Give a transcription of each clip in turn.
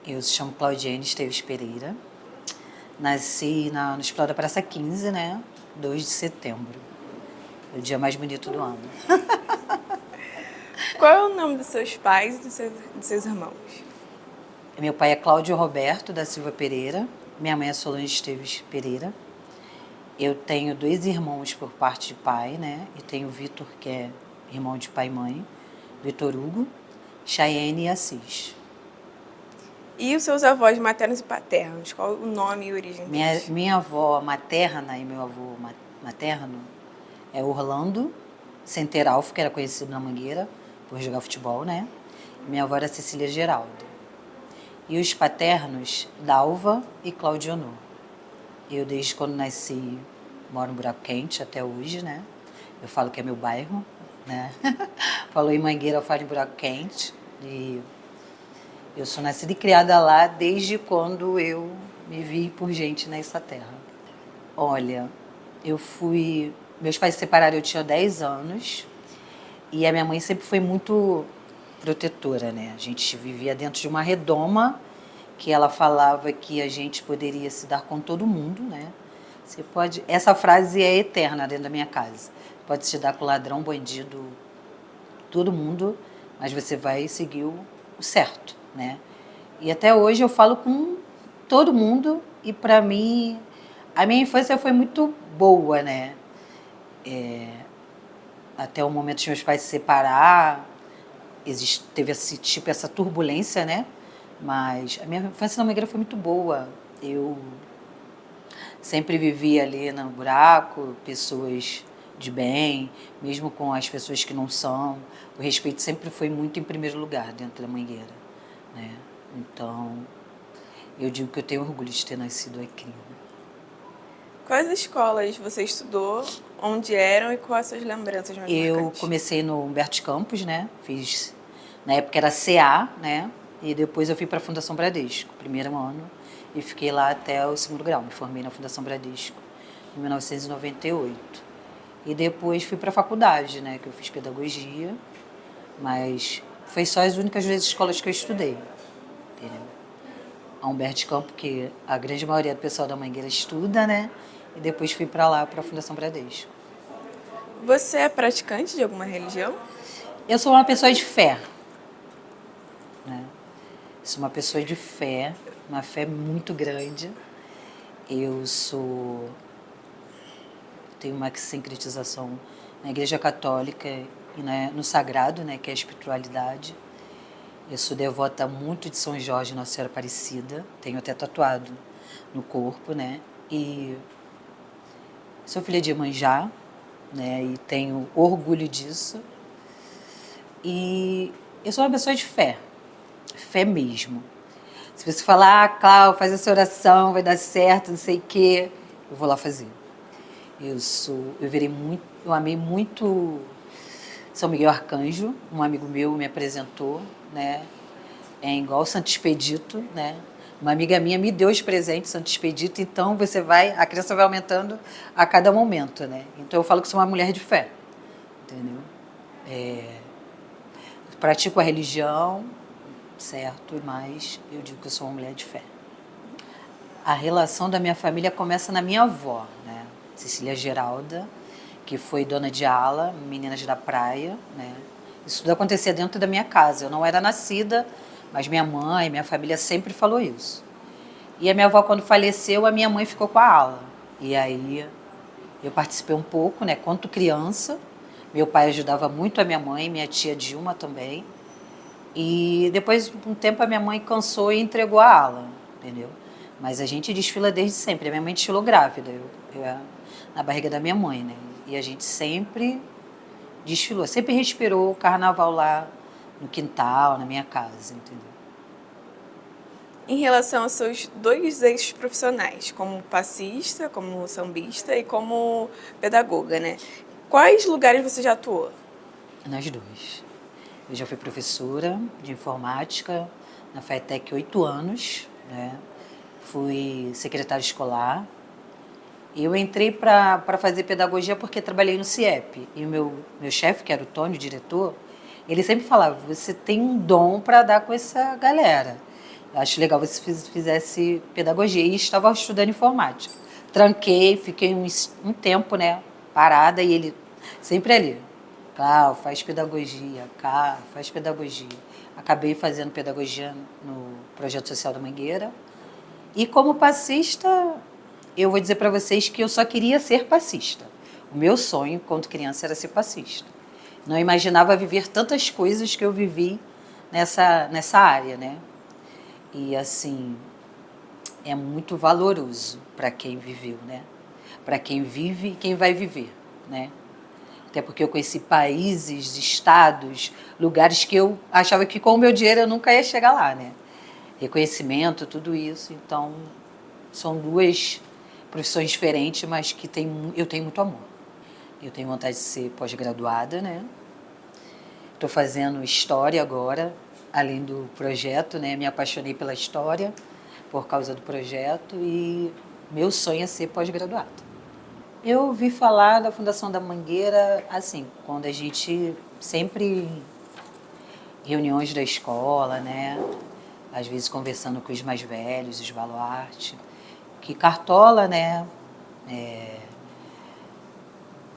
Eu se chamo Claudiane Esteves Pereira. Nasci no Hospital da Praça 15, né? 2 de setembro. O dia mais bonito do ano. Qual é o nome dos seus pais e dos seus irmãos? Meu pai é Cláudio Roberto da Silva Pereira. Minha mãe é Solange Esteves Pereira. Eu tenho 2 irmãos por parte de pai, né? E tenho o Vitor, que é irmão de pai e mãe. Vitor Hugo, Chayenne e Assis. E os seus avós maternos e paternos? Qual o nome e a origem deles? Minha avó materna e meu avô materno é Orlando Centeralfo, que era conhecido na Mangueira por jogar futebol, né? Minha avó era Cecília Geraldo. E os paternos, Dalva e Claudionor. Eu, desde quando nasci, moro no Buraco Quente até hoje, né? Eu falo que é meu bairro, né? Falou em Mangueira, eu falo em Buraco Quente. E eu sou nascida e criada lá desde quando eu me vi por gente nessa terra. Olha, meus pais se separaram, eu tinha 10 anos. E a minha mãe sempre foi muito protetora, né? A gente vivia dentro de uma redoma que ela falava que a gente poderia se dar com todo mundo, né? Você pode... Essa frase é eterna dentro da minha casa. Pode se dar com ladrão, bandido, todo mundo, mas você vai seguir o certo, né? E até hoje eu falo com todo mundo e para mim a minha infância foi muito boa, né? Até o momento de meus pais se separar, teve essa turbulência, né? Mas a minha infância na Mangueira foi muito boa. Eu sempre vivi ali no buraco, pessoas de bem, mesmo com as pessoas que não são. O respeito sempre foi muito em primeiro lugar dentro da Mangueira, né? Então, eu digo que eu tenho orgulho de ter nascido aqui. Quais escolas você estudou, onde eram e quais as suas lembranças mais Eu marcantes? comecei no Humberto de Campos, né? Na época era CA, né? E depois eu fui para a Fundação Bradesco, primeiro ano, e fiquei lá até o 2º grau. Me formei na Fundação Bradesco em 1998. E depois fui para a faculdade, né? Que eu fiz pedagogia, mas foi só as únicas 2 escolas que eu estudei, entendeu? A Humberto de Campos, que a grande maioria do pessoal da Mangueira estuda, né? E depois fui para lá, para a Fundação Bradesco. Você é praticante de alguma religião? Eu sou uma pessoa de fé, né? Sou uma pessoa de fé, uma fé muito grande. Tenho uma sincretização na Igreja Católica e no Sagrado, né, que é a espiritualidade. Eu sou devota muito de São Jorge, Nossa Senhora Aparecida, tenho até tatuado no corpo, né? E sou filha de Iemanjá, né, e tenho orgulho disso. E eu sou uma pessoa de fé mesmo. Se você falar, Cláudia, faz essa oração, vai dar certo, não sei o quê, eu vou lá fazer. Eu amei muito São Miguel Arcanjo, um amigo meu me apresentou, né? É igual Santo Expedito, né? Uma amiga minha me deu os presentes Santo Expedito, então a criança vai aumentando a cada momento, né? Então eu falo que sou uma mulher de fé, entendeu? Pratico a religião, certo, mas eu digo que eu sou uma mulher de fé. A relação da minha família começa na minha avó, né? Cecília Geralda, que foi dona de ala, Meninas da Praia, né? Isso tudo acontecia dentro da minha casa. Eu não era nascida, mas minha mãe, minha família sempre falou isso. E a minha avó, quando faleceu, a minha mãe ficou com a ala. E aí eu participei um pouco, né? Quanto criança. Meu pai ajudava muito a minha mãe, minha tia Dilma também. E depois de um tempo a minha mãe cansou e entregou a ala, entendeu? Mas a gente desfila desde sempre. A minha mãe desfilou grávida, na barriga da minha mãe, né? E a gente sempre desfilou, sempre respirou o carnaval lá no quintal, na minha casa, entendeu? Em relação aos seus 2 eixos profissionais, como passista, como sambista e como pedagoga, né? Quais lugares você já atuou? Nas 2. Eu já fui professora de informática na FATEC 8 anos, né? Fui secretária escolar. E eu entrei para fazer pedagogia porque trabalhei no CIEP. E o meu chefe, que era o Tony, o diretor, ele sempre falava, você tem um dom para dar com essa galera. Eu acho legal você fizesse pedagogia. E estava estudando informática. Tranquei, fiquei um tempo, né, parada, e ele sempre ali. Cá, faz pedagogia, cá, faz pedagogia. Acabei fazendo pedagogia no Projeto Social da Mangueira. E como passista, eu vou dizer para vocês que eu só queria ser passista. O meu sonho, quando criança, era ser passista. Não imaginava viver tantas coisas que eu vivi nessa área, né? E, assim, é muito valoroso para quem viveu, né? Para quem vive e quem vai viver, né? Até porque eu conheci países, estados, lugares que eu achava que com o meu dinheiro eu nunca ia chegar lá, né? Reconhecimento, tudo isso. Então, são duas profissões diferentes, mas que eu tenho muito amor. Eu tenho vontade de ser pós-graduada, né? Estou fazendo história agora, além do projeto, né? Me apaixonei pela história por causa do projeto e meu sonho é ser pós-graduada. Eu ouvi falar da Fundação da Mangueira, assim, quando a gente sempre reuniões da escola, né? Às vezes conversando com os mais velhos, os baluarte, que Cartola, né?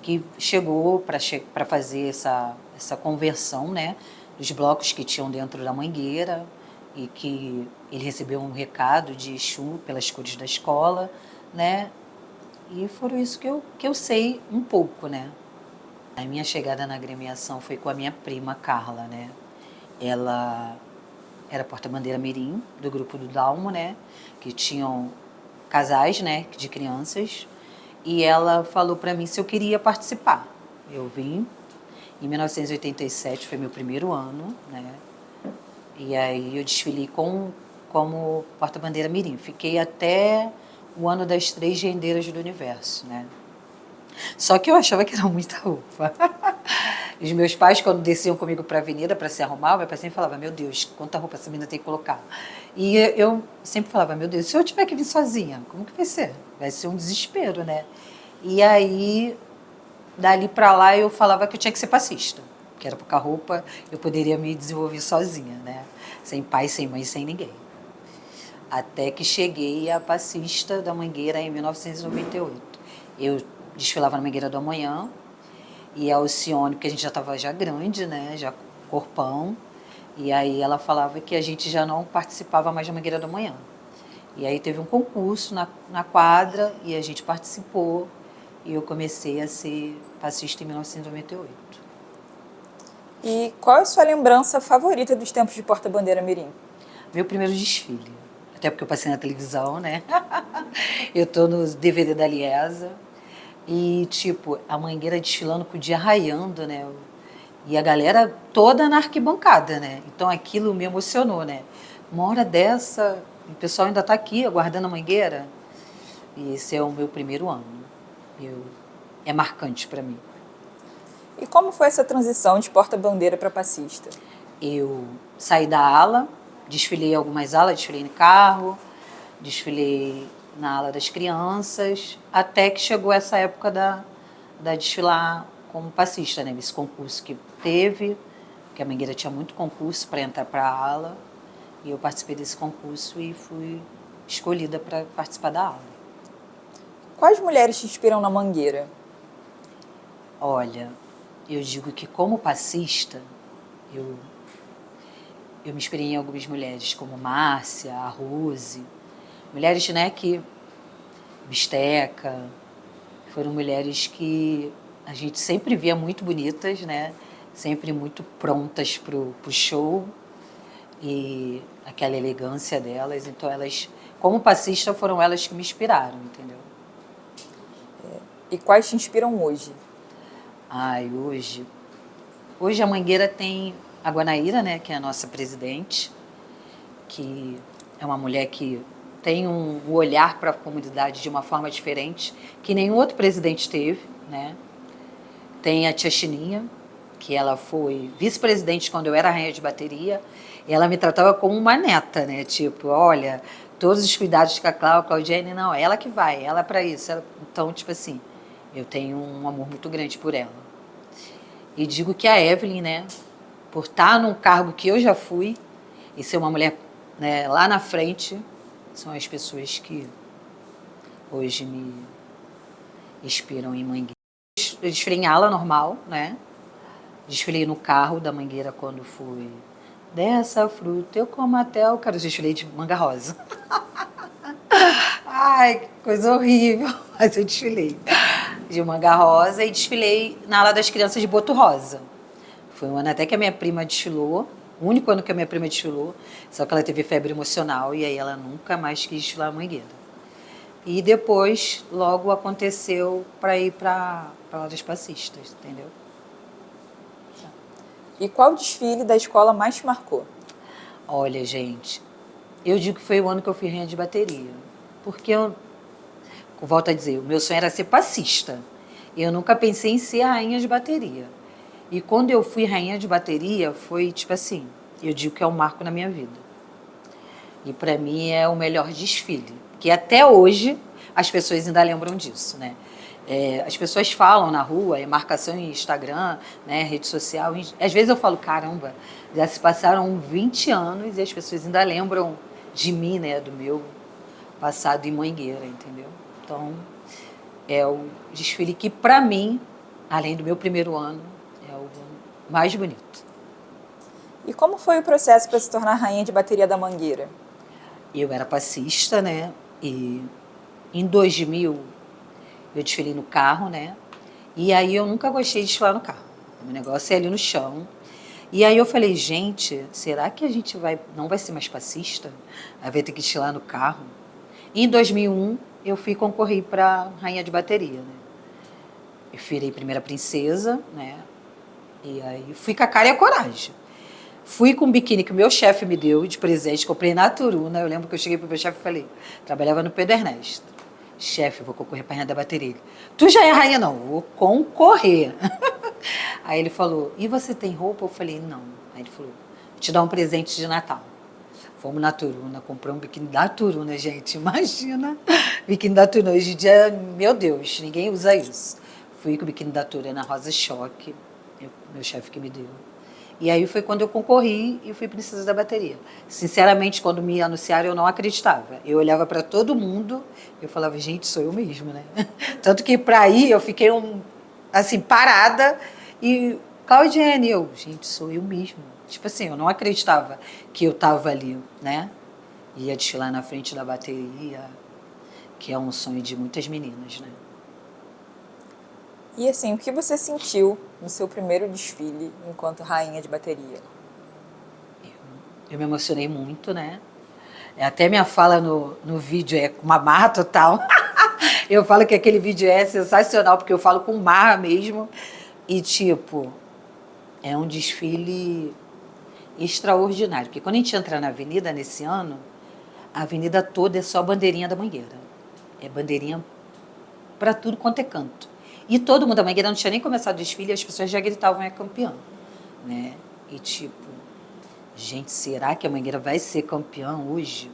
Que chegou para fazer essa conversão, né? Dos blocos que tinham dentro da Mangueira e que ele recebeu um recado de Exu pelas cores da escola, né? E foram isso que eu sei um pouco, né? A minha chegada na agremiação foi com a minha prima Carla, né? Ela era porta-bandeira mirim do grupo do Dalmo, né? Que tinham casais, né, de crianças. E ela falou para mim se eu queria participar. Eu vim. Em 1987 foi meu primeiro ano, né? E aí eu desfilei como porta-bandeira mirim. Fiquei até o ano das 3 rendeiras do universo, né? Só que eu achava que era muita roupa. Os meus pais, quando desciam comigo para a avenida para se arrumar, meu pai sempre falava, meu Deus, quanta roupa essa menina tem que colocar. E eu sempre falava, meu Deus, se eu tiver que vir sozinha, como que vai ser? Vai ser um desespero, né? E aí, dali para lá, eu falava que eu tinha que ser passista. Que era porque a roupa eu poderia me desenvolver sozinha, né? Sem pai, sem mãe, sem ninguém. Até que cheguei a passista da Mangueira em 1998. Eu desfilava na Mangueira do Amanhã, e a Alcione, porque a gente já estava já grande, né, já corpão, e aí ela falava que a gente já não participava mais da Mangueira do Amanhã. E aí teve um concurso na quadra e a gente participou e eu comecei a ser passista em 1998. E qual é a sua lembrança favorita dos tempos de porta-bandeira mirim? Meu primeiro desfile, até porque eu passei na televisão, né? Eu tô no DVD da Liesa. E, tipo, a Mangueira desfilando com o dia raiando, né? E a galera toda na arquibancada, né? Então aquilo me emocionou, né? Uma hora dessa, o pessoal ainda está aqui aguardando a Mangueira. E esse é o meu primeiro ano. É marcante para mim. E como foi essa transição de porta-bandeira para passista? Eu saí da ala, desfilei algumas alas, desfilei no carro, desfilei na ala das crianças, até que chegou essa época da desfilar como passista, né? Esse concurso que teve, porque a Mangueira tinha muito concurso para entrar para a ala, e eu participei desse concurso e fui escolhida para participar da ala. Quais mulheres te inspiram na Mangueira? Olha, eu digo que como passista, eu me inspirei em algumas mulheres, como Márcia, a Rose, mulheres, né, que Bisteca, foram mulheres que a gente sempre via muito bonitas, né, sempre muito prontas pro show e aquela elegância delas, então elas, como passista, foram elas que me inspiraram, entendeu? E quais te inspiram hoje? Ai, hoje a Mangueira tem a Guanaíra, né, que é a nossa presidente, que é uma mulher que tem um olhar para a comunidade de uma forma diferente, que nenhum outro presidente teve, né? Tem a tia Chininha, que ela foi vice-presidente quando eu era rainha de bateria, e ela me tratava como uma neta, né? Tipo, olha, todos os cuidados com a Claudiane, não, ela que vai, ela para isso. Então, tipo assim, eu tenho um amor muito grande por ela. E digo que a Evelyn, né, por estar num cargo que eu já fui, e ser uma mulher né, lá na frente, são as pessoas que hoje me inspiram em Mangueira. Eu desfilei em ala normal, né? Desfilei no carro da Mangueira quando fui. Dessa fruta eu como até o cara. Eu desfilei de manga rosa. Ai, que coisa horrível. Mas eu desfilei de manga rosa e desfilei na ala das crianças de boto rosa. Foi um ano até que a minha prima desfilou. O único ano que a minha prima desfilou. Só que ela teve febre emocional e aí ela nunca mais quis desfilar a Mangueira. E depois, logo aconteceu para ir para lá dos passistas, entendeu? E qual desfile da escola mais te marcou? Olha, gente, eu digo que foi o ano que eu fui rainha de bateria. Porque eu volto a dizer, o meu sonho era ser passista. Eu nunca pensei em ser a rainha de bateria. E quando eu fui rainha de bateria, foi tipo assim, eu digo que é um marco na minha vida. E para mim é o melhor desfile. Que até hoje as pessoas ainda lembram disso, né? As pessoas falam na rua, marcação em Instagram, né, rede social. Às vezes eu falo, caramba, já se passaram 20 anos e as pessoas ainda lembram de mim, né, do meu passado em Mangueira, entendeu? Então, é o desfile que, para mim, além do meu primeiro ano, é o mais bonito. E como foi o processo para se tornar rainha de bateria da Mangueira? Eu era passista, né? E em 2000 eu desfilei no carro, né? E aí eu nunca gostei de desfilar no carro. O negócio é ali no chão. E aí eu falei, gente, será que a gente não vai ser mais passista? Aí vai ter que desfilar no carro. E em 2001 eu concorri para rainha de bateria, né? Eu virei primeira princesa, né? E aí fui com a cara e a coragem. Fui com um biquíni que o meu chefe me deu de presente, comprei na Turuna. Eu lembro que eu cheguei pro meu chefe e falei, trabalhava no Pedro Ernesto. Chefe, vou concorrer para rainha da bateria. Ele, tu já é rainha? Não, vou concorrer. Aí ele falou, e você tem roupa? Eu falei, não. Aí ele falou, vou te dar um presente de Natal. Fomos na Turuna, compramos um biquíni da Turuna, gente, imagina. Biquíni da Turuna, hoje em dia, meu Deus, ninguém usa isso. Fui com o biquíni da Turuna, rosa choque, meu chefe que me deu. E aí foi quando eu concorri e fui princesa da bateria. Sinceramente, quando me anunciaram, eu não acreditava. Eu olhava para todo mundo, eu falava, gente, sou eu mesma, né? Tanto que para ir eu fiquei assim parada e Claudiane, gente, sou eu mesma. Tipo assim, eu não acreditava que eu estava ali, né? Ia desfilar na frente da bateria, que é um sonho de muitas meninas, né? E assim, o que você sentiu no seu primeiro desfile enquanto rainha de bateria? Eu me emocionei muito, né? Até minha fala no vídeo é com uma marra total. Eu falo que aquele vídeo é sensacional, porque eu falo com marra mesmo. E, tipo, é um desfile extraordinário. Porque quando a gente entra na avenida nesse ano, a avenida toda é só bandeirinha da Mangueira. É bandeirinha para tudo quanto é canto. E todo mundo, a Mangueira não tinha nem começado o desfile e as pessoas já gritavam, é campeã. Né? E, tipo, gente, será que a Mangueira vai ser campeã hoje?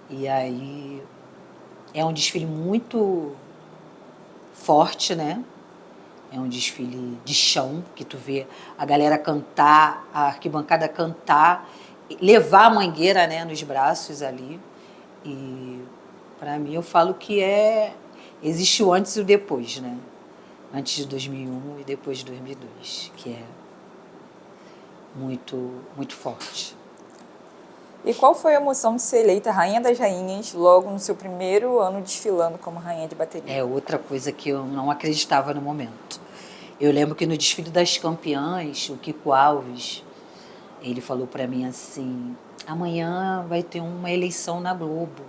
E aí é um desfile muito forte, né? É um desfile de chão, que tu vê a galera cantar, a arquibancada cantar, levar a Mangueira, né, nos braços ali. E para mim eu falo que existe o antes e o depois, né? Antes de 2001 e depois de 2002, que é muito, muito forte. E qual foi a emoção de ser eleita rainha das rainhas logo no seu primeiro ano desfilando como rainha de bateria? É outra coisa que eu não acreditava no momento. Eu lembro que no desfile das campeãs, o Kiko Alves, ele falou para mim assim, amanhã vai ter uma eleição na Globo.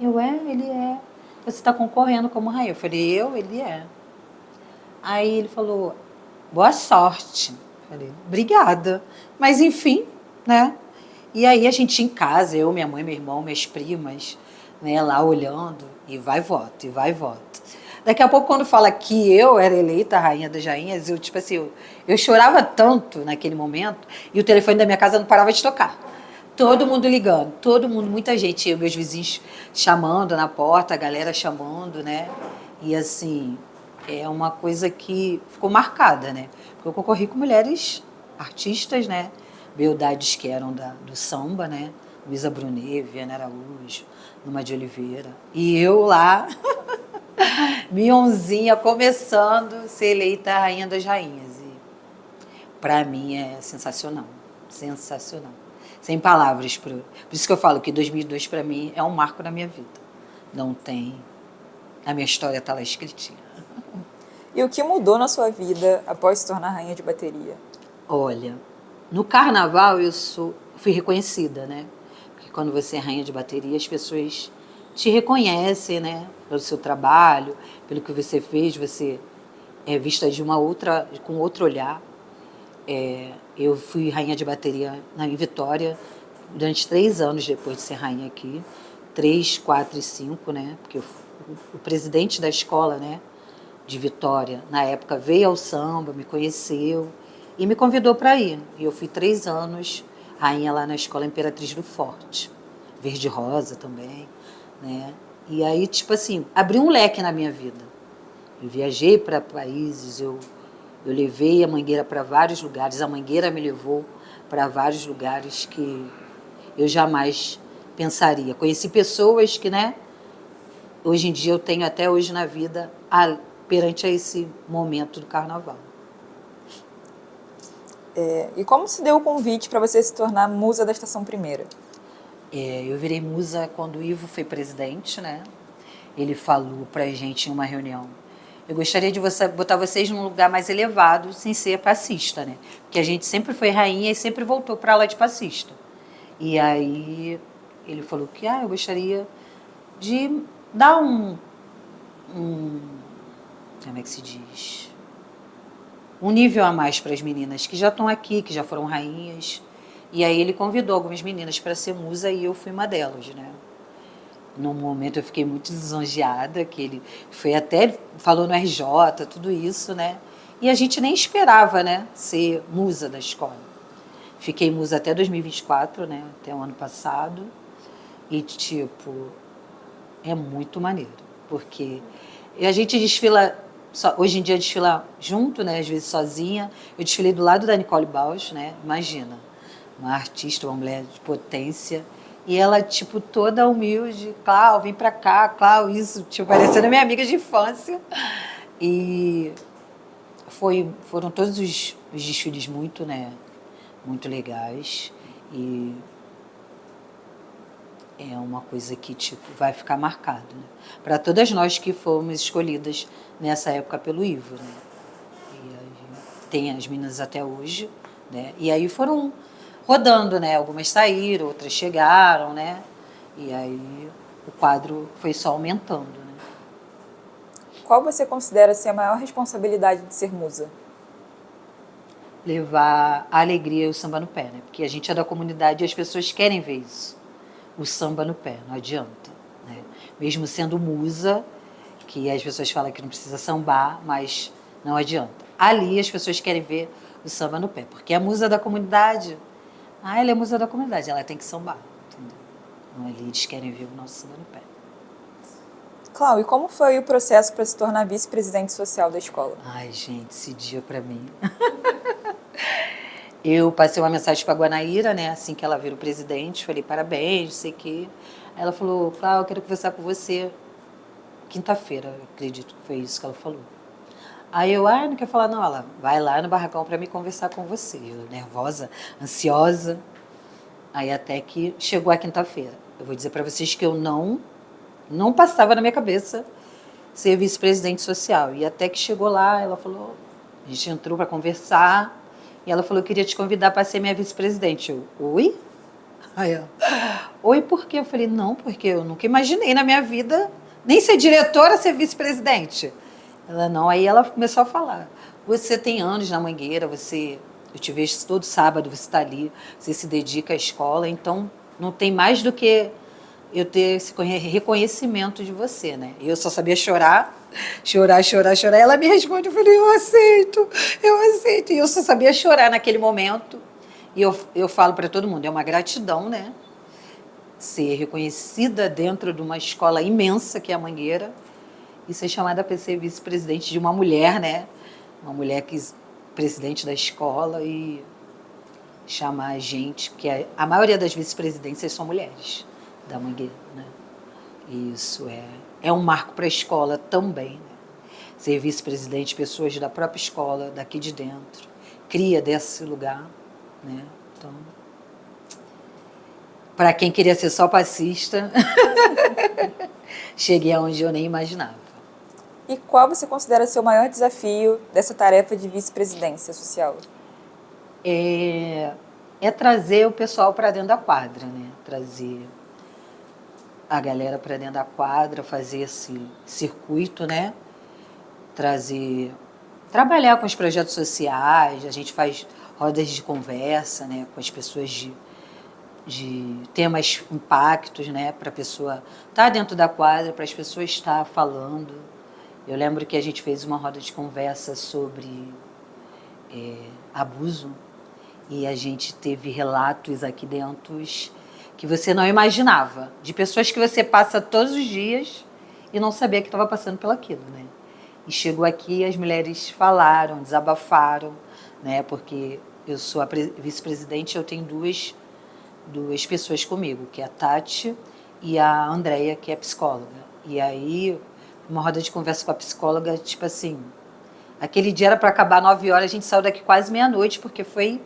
Ele é. Você está concorrendo como rainha. Eu falei, ele é. Aí ele falou, boa sorte. Eu falei, obrigada. Mas enfim, né? E aí a gente em casa, eu, minha mãe, meu irmão, minhas primas, né, lá olhando, e vai voto, e vai voto. Daqui a pouco, quando fala que eu era eleita a rainha das rainhas, eu, tipo assim, eu chorava tanto naquele momento, e o telefone da minha casa não parava de tocar. Todo mundo ligando, todo mundo, muita gente, meus vizinhos chamando na porta, a galera chamando, né? E assim, é uma coisa que ficou marcada, né? Porque eu concorri com mulheres artistas, né? Beldades que eram do samba, né? Luísa Brunet, Viana Araújo, Numa de Oliveira. E eu lá, Mionzinha, começando a ser eleita a Rainha das Rainhas. E para mim é sensacional, sensacional. Sem palavras. Por isso que eu falo que 2002 para mim é um marco na minha vida. Não tem... A minha história está lá escritinha. E o que mudou na sua vida após se tornar rainha de bateria? Olha, no carnaval fui reconhecida, né? Porque quando você é rainha de bateria, as pessoas te reconhecem, né? Pelo seu trabalho, pelo que você fez, você é vista com outro olhar. Eu fui rainha de bateria em Vitória durante 3 anos depois de ser rainha aqui. 3, 4 e 5, né? Porque o presidente da escola, né? De Vitória, na época, veio ao samba, me conheceu e me convidou para ir. E eu fui 3 anos rainha lá na Escola Imperatriz do Forte, Verde Rosa também, né? E aí, tipo assim, abriu um leque na minha vida. Eu viajei para países, eu levei a Mangueira para vários lugares, a Mangueira me levou para vários lugares que eu jamais pensaria. Conheci pessoas que, né, hoje em dia eu tenho até hoje na vida perante a esse momento do carnaval. E como se deu o convite para você se tornar musa da Estação Primeira? Eu virei musa quando o Ivo foi presidente, né? Ele falou pra gente em uma reunião: eu gostaria de botar vocês num lugar mais elevado, sem ser passista, né? Porque a gente sempre foi rainha e sempre voltou para lá de passista. E aí ele falou que eu gostaria de dar como é que se diz? Um nível a mais para as meninas que já estão aqui, que já foram rainhas. E aí ele convidou algumas meninas para ser musa e eu fui uma delas, né? Num momento eu fiquei muito lisonjeada, que ele falou no RJ, tudo isso, né? E a gente nem esperava, né, ser musa da escola. Fiquei musa até 2024, né, até o ano passado. E, tipo, é muito maneiro, porque a gente desfila, hoje em dia desfila junto, né, às vezes sozinha. Eu desfilei do lado da Nicole Bausch, né, imagina, uma artista, uma mulher de potência. E ela, tipo, toda humilde, Clau, vem pra cá, Clau, isso, tipo, parecendo minha amiga de infância. E foram todos os desfiles muito, né, muito legais. E é uma coisa que, tipo, vai ficar marcado, né? Para todas nós que fomos escolhidas nessa época pelo Ivo, né? E aí, tem as meninas até hoje, né? E aí foram rodando, né? Algumas saíram, outras chegaram, né? E aí o quadro foi só aumentando, né? Qual você considera ser a maior responsabilidade de ser musa? Levar a alegria e o samba no pé, né? Porque a gente é da comunidade e as pessoas querem ver isso. O samba no pé, não adianta, né? Mesmo sendo musa, que as pessoas falam que não precisa sambar, mas não adianta. Ali as pessoas querem ver o samba no pé, porque a musa da comunidade, ela é musa da comunidade, ela tem que sambar, entendeu? Então ali eles querem ver o nosso samba no pé. Clau, e como foi o processo para se tornar vice-presidente social da escola? Ai, gente, esse dia pra mim. Eu passei uma mensagem para a Guanaíra, né, assim que ela virou presidente, falei parabéns, não sei o quê. Aí ela falou: Cláudia, eu quero conversar com você quinta-feira, acredito que foi isso que ela falou. Aí eu, não quer falar não, ela vai lá no barracão para me conversar com você. Eu nervosa, ansiosa. Aí até que chegou a quinta-feira. Eu vou dizer para vocês que eu não passava na minha cabeça ser vice-presidente social. E até que chegou lá, ela falou, a gente entrou para conversar, e ela falou: eu queria te convidar para ser minha vice-presidente. Eu, oi? Aí ela, oi, por quê? Eu falei: não, porque eu nunca imaginei na minha vida nem ser diretora, ser vice-presidente. Ela, não. Aí ela começou a falar: você tem anos na Mangueira, eu te vejo todo sábado, você está ali, você se dedica à escola, então não tem mais do que eu ter esse reconhecimento de você, né? E eu só sabia chorar. Ela me responde, eu falei: eu aceito. E eu só sabia chorar naquele momento. E eu falo para todo mundo, é uma gratidão, né? Ser reconhecida dentro de uma escola imensa que é a Mangueira e ser chamada para ser vice-presidente de uma mulher, né? Uma mulher que presidente da escola, e chamar a gente, porque a maioria das vice-presidências são mulheres da Mangueira, né? E isso é um marco para a escola também, né? Ser vice-presidente, pessoas da própria escola, daqui de dentro, cria desse lugar, né? Então, para quem queria ser só passista, cheguei aonde eu nem imaginava. E qual você considera ser o maior desafio dessa tarefa de vice-presidência social? É trazer o pessoal para dentro da quadra, né? Trazer a galera para dentro da quadra, fazer esse circuito, né? Trabalhar com os projetos sociais, a gente faz rodas de conversa, né? Com as pessoas de temas impactos, né? Para a pessoa estar dentro da quadra, para as pessoas estar falando. Eu lembro que a gente fez uma roda de conversa sobre abuso e a gente teve relatos aqui dentro que você não imaginava, de pessoas que você passa todos os dias e não sabia que estava passando pelaquilo, né? E chegou aqui, as mulheres falaram, desabafaram, né? Porque eu sou a vice-presidente, eu tenho duas pessoas comigo, que é a Tati e a Andrea, que é psicóloga. E aí, uma roda de conversa com a psicóloga, tipo assim, aquele dia era para acabar 9 horas, a gente saiu daqui quase meia-noite, porque foi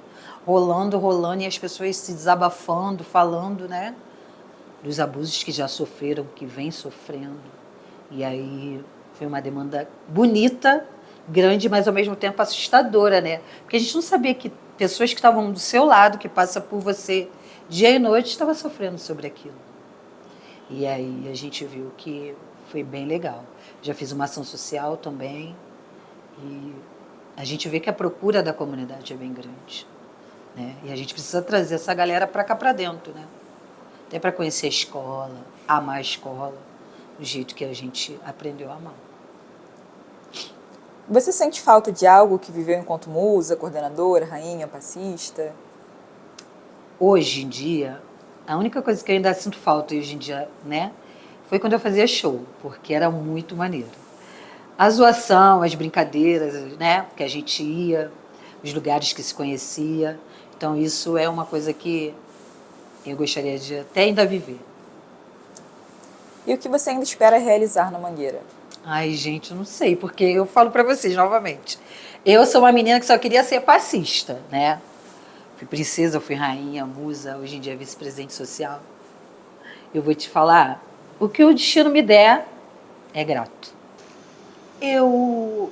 rolando, e as pessoas se desabafando, falando, né? Dos abusos que já sofreram, que vêm sofrendo. E aí foi uma demanda bonita, grande, mas ao mesmo tempo assustadora, né? Porque a gente não sabia que pessoas que estavam do seu lado, que passa por você dia e noite, estavam sofrendo sobre aquilo. E aí a gente viu que foi bem legal. Já fiz uma ação social também e a gente vê que a procura da comunidade é bem grande, né? E a gente precisa trazer essa galera para cá para dentro, né? Até para conhecer a escola, amar a escola, do jeito que a gente aprendeu a amar. Você sente falta de algo que viveu enquanto musa, coordenadora, rainha, passista? Hoje em dia, a única coisa que eu ainda sinto falta hoje em dia, né, foi quando eu fazia show, porque era muito maneiro. A zoação, as brincadeiras, né, que a gente ia, os lugares que se conhecia. Então isso é uma coisa que eu gostaria de até ainda viver. E o que você ainda espera realizar na Mangueira? Ai, gente, eu não sei, porque eu falo para vocês novamente. Eu sou uma menina que só queria ser passista, né? Fui princesa, fui rainha, musa, hoje em dia vice-presidente social. Eu vou te falar, o que o destino me der é grato. Eu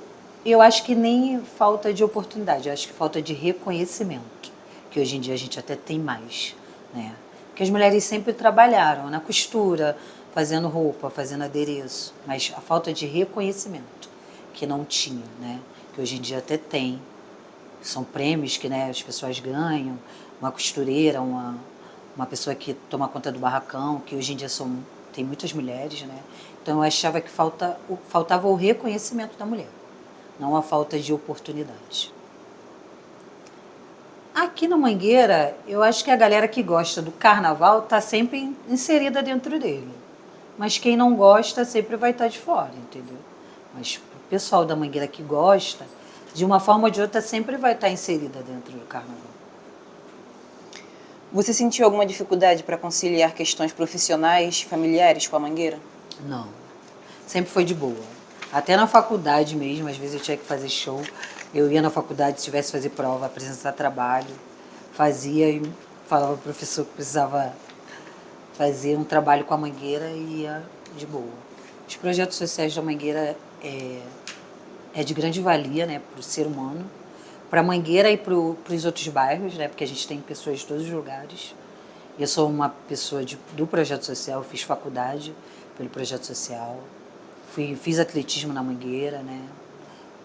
acho que nem falta de oportunidade, eu acho que falta de reconhecimento, que hoje em dia a gente até tem mais, né? Porque as mulheres sempre trabalharam na costura, fazendo roupa, fazendo adereço, mas a falta de reconhecimento, que não tinha, né? Que hoje em dia até tem. São prêmios que, né, as pessoas ganham, uma costureira, uma pessoa que toma conta do barracão, que hoje em dia tem muitas mulheres, né? Então eu achava que faltava o reconhecimento da mulher, não a falta de oportunidade. Aqui na Mangueira, eu acho que a galera que gosta do carnaval está sempre inserida dentro dele. Mas quem não gosta sempre vai estar de fora, entendeu? Mas o pessoal da Mangueira que gosta, de uma forma ou de outra, sempre vai estar inserida dentro do carnaval. Você sentiu alguma dificuldade para conciliar questões profissionais, familiares com a Mangueira? Não. Sempre foi de boa. Até na faculdade mesmo, às vezes eu tinha que fazer show. Eu ia na faculdade, se tivesse que fazer prova, apresentar trabalho, fazia e falava pro professor que precisava fazer um trabalho com a Mangueira e ia de boa. Os projetos sociais da Mangueira é de grande valia, né, para o ser humano, para a Mangueira e para os outros bairros, né, porque a gente tem pessoas de todos os lugares. Eu sou uma pessoa do projeto social, fiz faculdade pelo projeto social, fiz atletismo na Mangueira, né,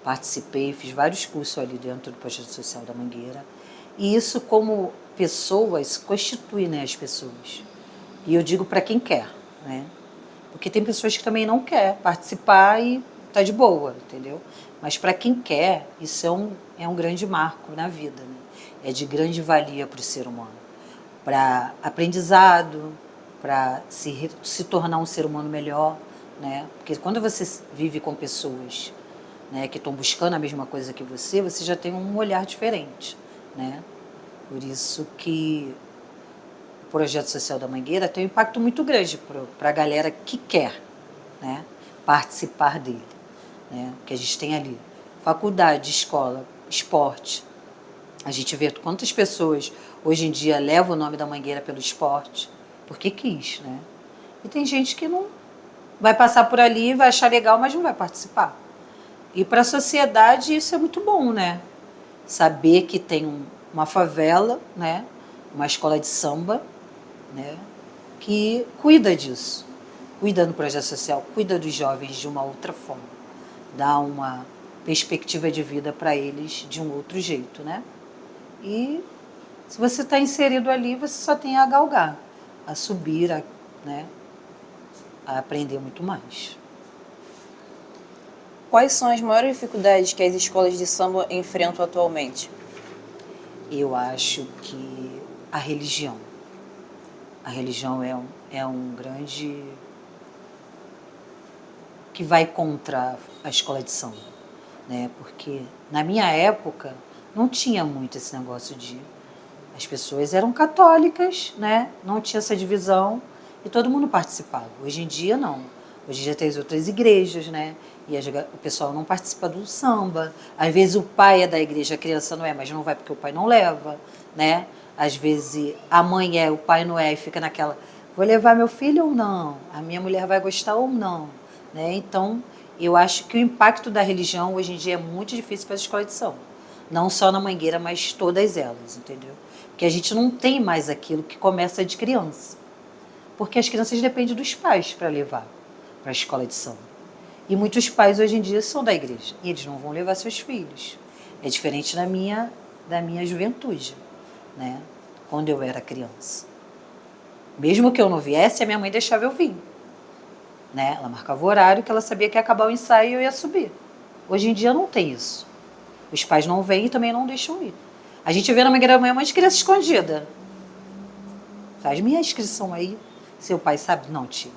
participei, fiz vários cursos ali dentro do projeto social da Mangueira. E isso, como pessoas, constitui, né, as pessoas. E eu digo para quem quer, né? Porque tem pessoas que também não quer participar e tá de boa, entendeu? Mas para quem quer, isso é um grande marco na vida, né? É de grande valia para o ser humano. Para aprendizado, para se tornar um ser humano melhor, né? Porque quando você vive com pessoas, né, que estão buscando a mesma coisa que você já tem um olhar diferente, né? Por isso que o projeto social da Mangueira tem um impacto muito grande para a galera que quer, né, participar dele, né? Que a gente tem ali faculdade, escola, esporte. A gente vê quantas pessoas hoje em dia levam o nome da Mangueira pelo esporte, porque quis, né? E tem gente que não vai passar por ali, vai achar legal, mas não vai participar. E para a sociedade isso é muito bom, né? Saber que tem uma favela, né? Uma escola de samba, né? Que cuida disso, cuida do projeto social, cuida dos jovens de uma outra forma, dá uma perspectiva de vida para eles de um outro jeito, né? E se você está inserido ali, você só tem a galgar, a subir, né? A aprender muito mais. Quais são as maiores dificuldades que as escolas de samba enfrentam atualmente? Eu acho que a religião. A religião é um grande que vai contra a escola de samba, né? Porque na minha época não tinha muito esse negócio de as pessoas eram católicas, né? Não tinha essa divisão e todo mundo participava. Hoje em dia não. Hoje em dia tem as outras igrejas, né? E o pessoal não participa do samba. Às vezes o pai é da igreja, a criança não é, mas não vai porque o pai não leva, né? Às vezes a mãe é, o pai não é, e fica naquela, vou levar meu filho ou não? A minha mulher vai gostar ou não? Né? Então, eu acho que o impacto da religião hoje em dia é muito difícil para as escolas de samba. Não só na Mangueira, mas todas elas, entendeu? Porque a gente não tem mais aquilo que começa de criança. Porque as crianças dependem dos pais para levar para a escola de samba. E muitos pais hoje em dia são da igreja. E eles não vão levar seus filhos. É diferente da minha juventude, né? Quando eu era criança. Mesmo que eu não viesse, a minha mãe deixava eu vir. Né? Ela marcava o horário que ela sabia que ia acabar o ensaio e eu ia subir. Hoje em dia não tem isso. Os pais não vêm e também não deixam ir. A gente vê na Mangueira Amanhã um monte de criança escondida. Faz minha inscrição aí. Seu pai sabe? Não, tio.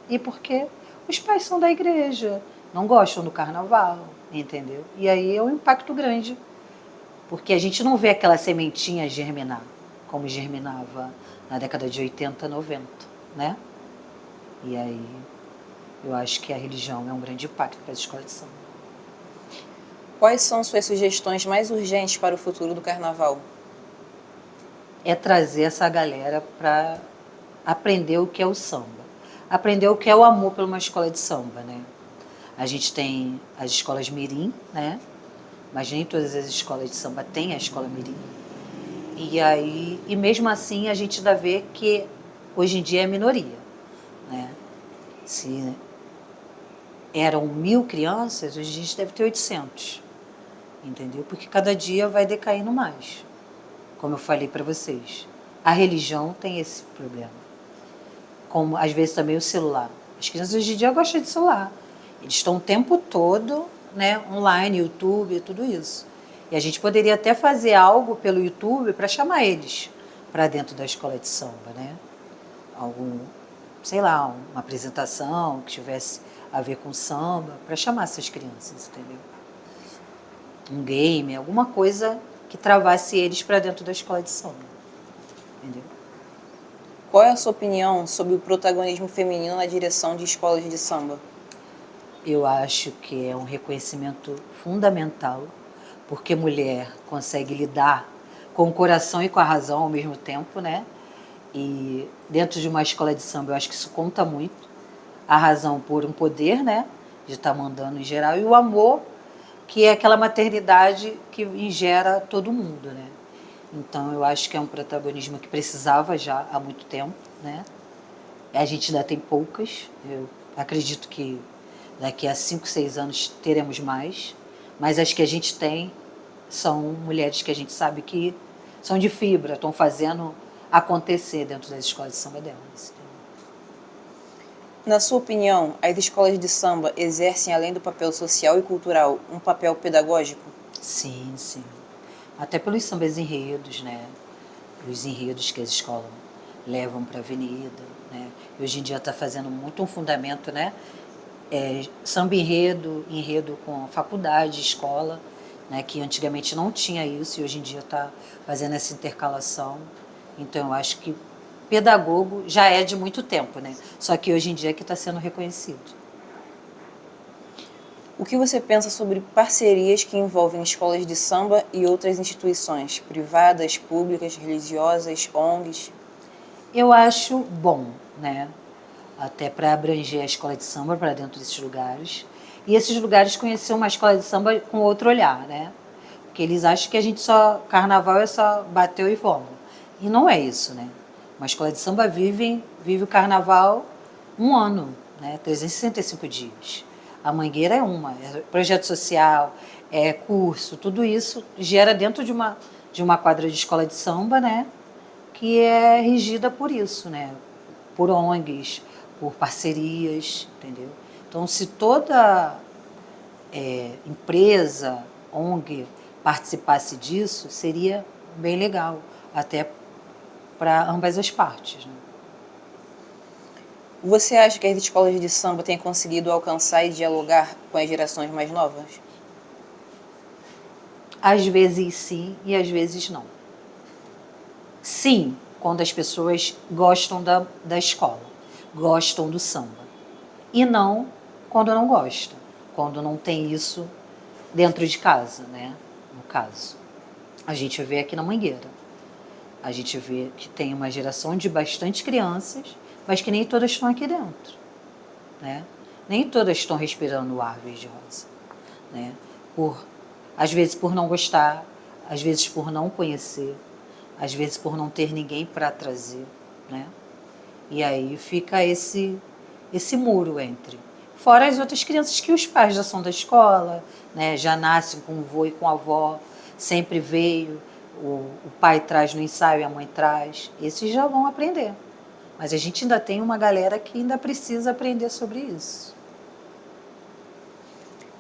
E por quê? Os pais são da igreja, não gostam do carnaval, entendeu? E aí é um impacto grande. Porque a gente não vê aquela sementinha germinar, como germinava na década de 80, 90, né? E aí eu acho que a religião é um grande impacto para as escolas de samba. Quais são suas sugestões mais urgentes para o futuro do carnaval? É trazer essa galera para aprender o que é o samba. Aprender o que é o amor por uma escola de samba, né? A gente tem as escolas mirim, né? Mas nem todas as escolas de samba têm a escola mirim. E mesmo assim a gente ainda vê que hoje em dia é minoria, né? Se eram 1000 crianças, hoje a gente deve ter 800, entendeu? Porque cada dia vai decaindo mais. Como eu falei para vocês, a religião tem esse problema. Como às vezes também o celular. As crianças hoje em dia gostam de celular. Eles estão o tempo todo, né, online, YouTube, tudo isso. E a gente poderia até fazer algo pelo YouTube para chamar eles para dentro da escola de samba, né? Sei lá, uma apresentação que tivesse a ver com samba, para chamar essas crianças, entendeu? Um game, alguma coisa que travasse eles para dentro da escola de samba, entendeu? Qual é a sua opinião sobre o protagonismo feminino na direção de escolas de samba? Eu acho que é um reconhecimento fundamental, porque mulher consegue lidar com o coração e com a razão ao mesmo tempo, né? E dentro de uma escola de samba eu acho que isso conta muito. A razão por um poder, né? De estar mandando em geral, e o amor, que é aquela maternidade que ingera todo mundo, né? Então eu acho que é um protagonismo que precisava já há muito tempo, né? A gente ainda tem poucas, eu acredito que daqui a 5, 6 anos teremos mais, mas as que a gente tem são mulheres que a gente sabe que são de fibra, estão fazendo acontecer dentro das escolas de samba delas. Na sua opinião, as escolas de samba exercem, além do papel social e cultural, um papel pedagógico? Sim, sim. Até pelos sambas enredos, né? Os enredos que as escolas levam para a avenida, né? E hoje em dia está fazendo muito um fundamento, né? Samba enredo com faculdade, escola. né, que antigamente não tinha isso e hoje em dia está fazendo essa intercalação. Então, eu acho que pedagogo já é de muito tempo, né? Só que hoje em dia é que está sendo reconhecido. O que você pensa sobre parcerias que envolvem escolas de samba e outras instituições, privadas, públicas, religiosas, ONGs? Eu acho bom, né? Até para abranger a escola de samba para dentro desses lugares. E esses lugares conhecer uma escola de samba com outro olhar, né? Porque eles acham que a gente só... Carnaval é só bateu e vamos. E não é isso, né? Uma escola de samba vive o carnaval um ano, né? 365 dias. A Mangueira é uma. É projeto social, é curso, tudo isso gera dentro de uma quadra de escola de samba, né? Que é regida por isso, né? Por ONGs, por parcerias, entendeu? Então, se toda empresa, ONG, participasse disso, seria bem legal, até para ambas as partes, né? Você acha que as escolas de samba têm conseguido alcançar e dialogar com as gerações mais novas? Às vezes sim e às vezes não. Sim, quando as pessoas gostam da escola, gostam do samba. E não quando não gostam, quando não tem isso dentro de casa, né? No caso. A gente vê aqui na Mangueira. A gente vê que tem uma geração de bastante crianças, mas que nem todas estão aqui dentro, né? Nem todas estão respirando o ar verde-rosa, né? Às vezes por não gostar, às vezes por não conhecer, às vezes por não ter ninguém para trazer, né? E aí fica esse muro entre. Fora as outras crianças que os pais já são da escola, né? Já nascem com o avô e com a avó, sempre veio, o pai traz no ensaio e a mãe traz. Esses já vão aprender. Mas a gente ainda tem uma galera que ainda precisa aprender sobre isso.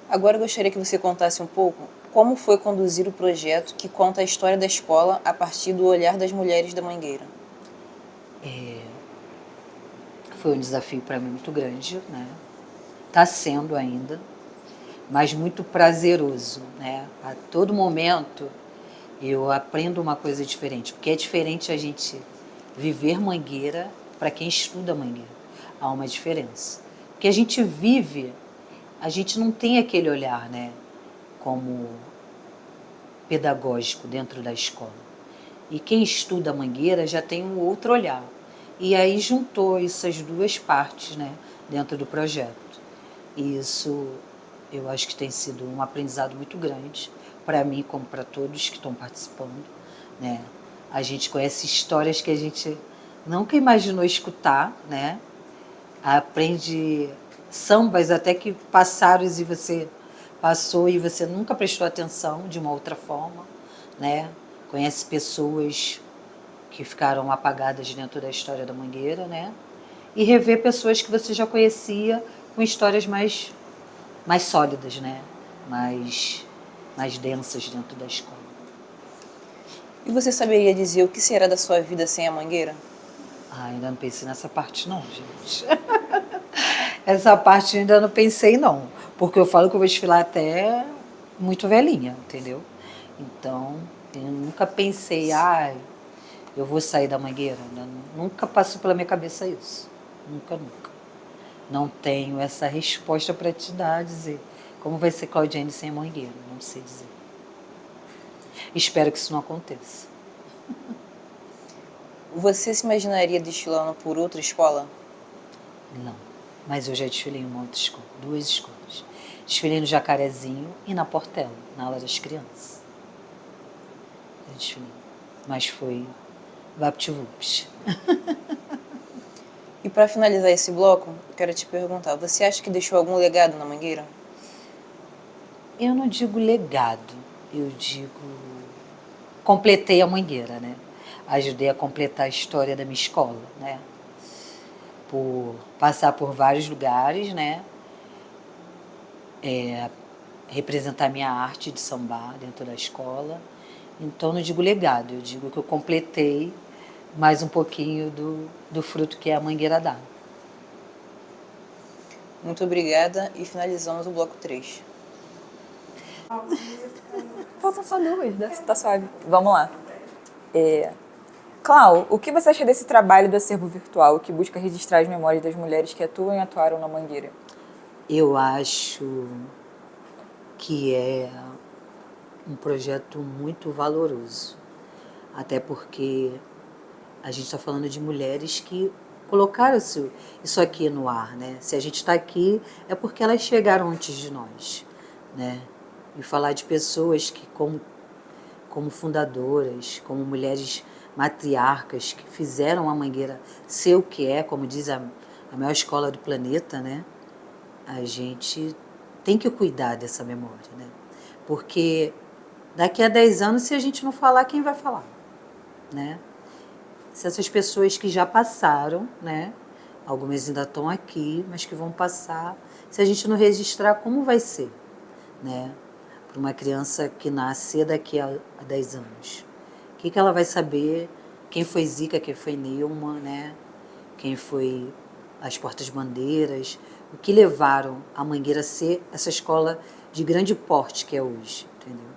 Agora eu gostaria que você contasse um pouco como foi conduzir o projeto que conta a história da escola a partir do olhar das mulheres da Mangueira. Foi um desafio para mim muito grande, né? Está sendo ainda, mas muito prazeroso, né? A todo momento eu aprendo uma coisa diferente, porque é diferente a gente viver Mangueira para quem estuda Mangueira. Há uma diferença. Porque a gente vive, a gente não tem aquele olhar, né? Como pedagógico dentro da escola. E quem estuda Mangueira já tem um outro olhar. E aí juntou essas duas partes, né, dentro do projeto. E isso eu acho que tem sido um aprendizado muito grande para mim como para todos que estão participando, né? A gente conhece histórias que a gente nunca imaginou escutar, né? Aprende sambas até que passaram e você passou e você nunca prestou atenção de uma outra forma, né? Conhece pessoas que ficaram apagadas dentro da história da Mangueira, né? E rever pessoas que você já conhecia com histórias mais sólidas, né? Mais densas dentro da escola. E você saberia dizer o que será da sua vida sem a Mangueira? Ah, ainda não pensei nessa parte não, gente. Essa parte eu ainda não pensei não, porque eu falo que eu vou desfilar até muito velhinha, entendeu? Então, eu nunca pensei, eu vou sair da Mangueira. Nunca passou pela minha cabeça isso. Nunca, nunca. Não tenho essa resposta para te dar, dizer como vai ser Claudiane sem a Mangueira. Não sei dizer. Espero que isso não aconteça. Você se imaginaria desfilando por outra escola? Não. Mas eu já desfilei em uma outra escola, 2 escolas. Desfilei no Jacarezinho e na Portela, na aula das crianças. Eu desfilei. Mas foi VaptVups. E para finalizar esse bloco, eu quero te perguntar, você acha que deixou algum legado na Mangueira? Eu não digo legado, eu digo completei a Mangueira, né? Ajudei a completar a história da minha escola, né? Por passar por vários lugares, né? Representar minha arte de sambar dentro da escola. Então, não digo legado, eu digo que eu completei mais um pouquinho do fruto que a Mangueira dá. Muito obrigada e finalizamos o bloco 3. Faltam só duas, tá suave. Vamos lá. Clau, o que você acha desse trabalho do acervo virtual que busca registrar as memórias das mulheres que atuam e atuaram na Mangueira? Eu acho que é um projeto muito valoroso, até porque a gente está falando de mulheres que colocaram isso aqui no ar, né? Se a gente está aqui é porque elas chegaram antes de nós, né? E falar de pessoas que como fundadoras, como mulheres matriarcas que fizeram a Mangueira ser o que é, como diz a maior escola do planeta, né? A gente tem que cuidar dessa memória, né? Porque daqui a 10 anos, se a gente não falar, quem vai falar, né? Se essas pessoas que já passaram, né? Algumas ainda estão aqui, mas que vão passar, se a gente não registrar, como vai ser, né? Para uma criança que nascer daqui a 10 anos. O que ela vai saber? Quem foi Zica, quem foi Nilma, né? Quem foi as Portas-Bandeiras, o que levaram a Mangueira a ser essa escola de grande porte que é hoje, entendeu?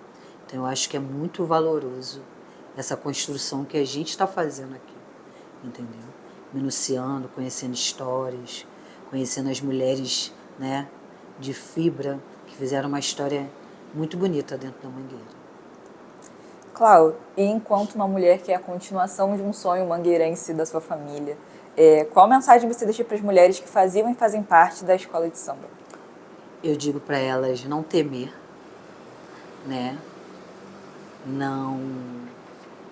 Então eu acho que é muito valoroso essa construção que a gente está fazendo aqui, entendeu? Minuciando, conhecendo histórias, conhecendo as mulheres, né, de fibra que fizeram uma história muito bonita dentro da Mangueira. Clau, e enquanto uma mulher que é a continuação de um sonho mangueirense da sua família, qual mensagem você deixa para as mulheres que faziam e fazem parte da escola de samba? Eu digo para elas não temer, né? Não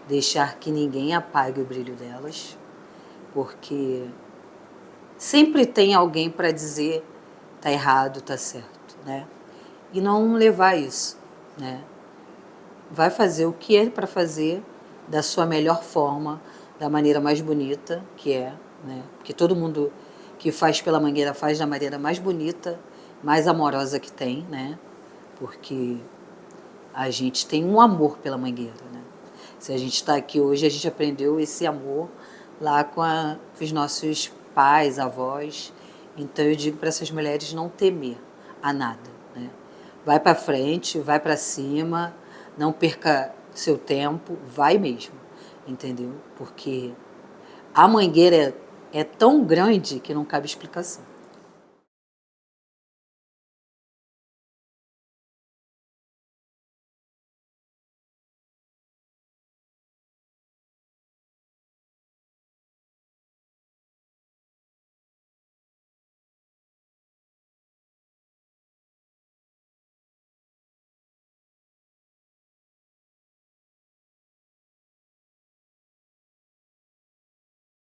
deixar que ninguém apague o brilho delas, porque sempre tem alguém para dizer tá errado, tá certo, né? E não levar isso, né? Vai fazer o que é para fazer da sua melhor forma, da maneira mais bonita que é, né? Porque todo mundo que faz pela Mangueira faz da maneira mais bonita, mais amorosa que tem, né? Porque a gente tem um amor pela Mangueira, né? Se a gente está aqui hoje, a gente aprendeu esse amor lá com os nossos pais, avós. Então eu digo para essas mulheres não temer a nada, né? Vai para frente, vai para cima, não perca seu tempo, vai mesmo, entendeu? Porque a Mangueira é tão grande que não cabe explicação.